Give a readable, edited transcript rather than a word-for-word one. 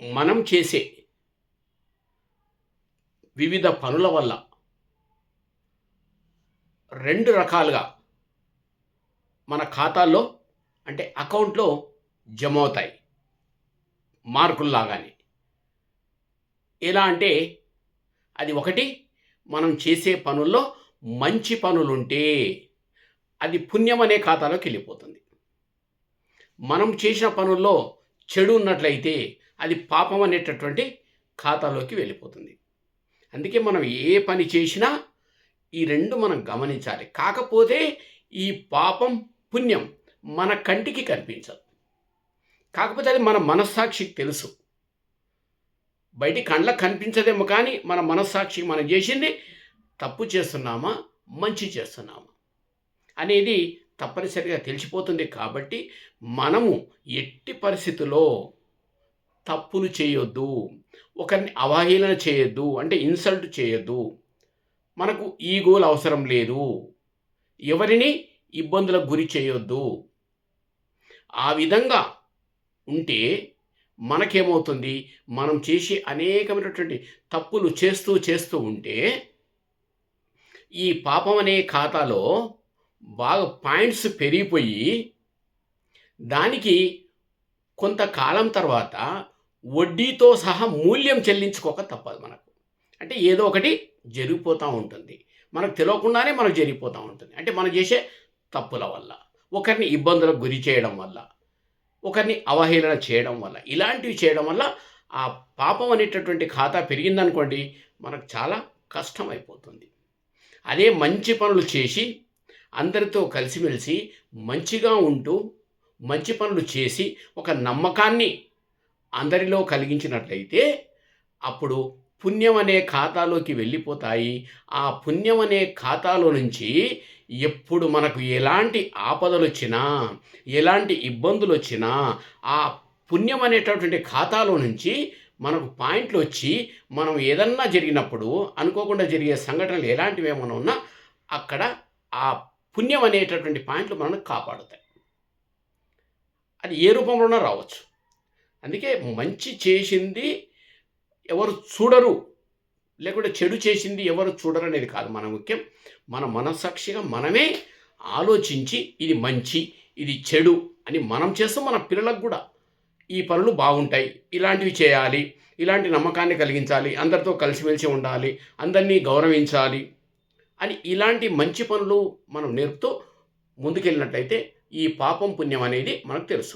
మనం చేసే వివిధ పనుల వల్ల 2 రకాలుగా మన ఖాతాల్లో అంటే అకౌంట్‌లో జమవుతాయి. మార్కుల్లాగానే. ఎలా అంటే అది ఒకటి మనం చేసే పనుల్లో మంచి పనులుంటే అది పుణ్యం అనే ఖాతాలోకెళ్ళిపోతుంది. మనం చేసిన పనుల్లో చెడు ఉన్నట్లయితే అది పాపం అనేటటువంటి ఖాతాలోకి వెళ్ళిపోతుంది. అందుకే మనం ఏ పని చేసినా ఈ 2 మనం గమనించాలి. కాకపోతే ఈ పాపం, పుణ్యం మన కంటికి కనిపించదు. కాకపోతే అది మన మనస్సాక్షికి తెలుసు. బయటి కండ్లకు కనిపించదేమో కానీ మన మనస్సాక్షికి మనం చేసింది తప్పు చేస్తున్నామా, మంచి చేస్తున్నామా అనేది తప్పనిసరిగా తెలిసిపోతుంది. కాబట్టి మనము ఎట్టి పరిస్థితుల్లో తప్పులు చేయొద్దు. ఒకరిని అవహేళన చేయొద్దు. అంటే ఇన్సల్ట్ చేయొద్దు. మనకు ఈగోలు అవసరం లేదు. ఎవరిని ఇబ్బందులకు గురి చేయొద్దు. ఆ విధంగా ఉంటే మనకేమవుతుంది, మనం చేసే అనేకమైనటువంటి తప్పులు చేస్తూ ఉంటే ఈ పాపం అనే ఖాతాలో బాగా పాయింట్స్ పెరిగిపోయి దానికి కొంతకాలం తర్వాత వడ్డీతో సహా మూల్యం చెల్లించుకోక తప్పదు మనకు. అంటే ఏదో ఒకటి జరిగిపోతూ ఉంటుంది. మనకు తెలియకుండానే మనకు జరిగిపోతూ ఉంటుంది. అంటే మనం చేసే తప్పుల వల్ల, ఒకరిని ఇబ్బందులకు గురి చేయడం వల్ల, ఒకరిని అవహేళన చేయడం వల్ల, ఇలాంటివి చేయడం వల్ల ఆ పాపం అనేటటువంటి ఖాతా పెరిగిందనుకోండి మనకు చాలా కష్టం అయిపోతుంది. అదే మంచి పనులు చేసి అందరితో కలిసిమెలిసి మంచిగా ఉంటూ మంచి పనులు చేసి ఒక నమ్మకాన్ని అందరిలో కలిగించినట్లయితే అప్పుడు పుణ్యం అనే ఖాతాలోకి వెళ్ళిపోతాయి. ఆ పుణ్యం అనే ఖాతాలో నుంచి ఎప్పుడు మనకు ఎలాంటి ఆపదలు వచ్చినా, ఎలాంటి ఇబ్బందులు వచ్చినా ఆ పుణ్యం అనేటటువంటి ఖాతాలో నుంచి మనకు పాయింట్లు వచ్చి మనం ఏదన్నా జరిగినప్పుడు అనుకోకుండా జరిగే సంఘటనలు ఎలాంటివి ఏమైనా ఉన్నా అక్కడ ఆ పుణ్యం అనేటటువంటి పాయింట్లు మనల్ని కాపాడుతాయి. అది ఏ రూపంలోనో రావచ్చు. అందుకే మంచి చేసింది ఎవరు చూడరు, లేకుంటే చెడు చేసింది ఎవరు చూడరు అనేది కాదు మన ముఖ్యం. మన మనస్సాక్షిగా మనమే ఆలోచించి ఇది మంచి, ఇది చెడు అని మనం చేస్తాం. మన పిల్లలకు కూడా ఈ పనులు బాగుంటాయి, ఇలాంటివి చేయాలి, ఇలాంటి నమ్మకాన్ని కలిగించాలి, అందరితో కలిసిమెలిసి ఉండాలి, అందరినీ గౌరవించాలి అని ఇలాంటి మంచి పనులు మనం నేర్పుతూ ముందుకెళ్ళినట్లయితే ఈ పాపం పుణ్యం అనేది మనకు తెలుస్తుంది.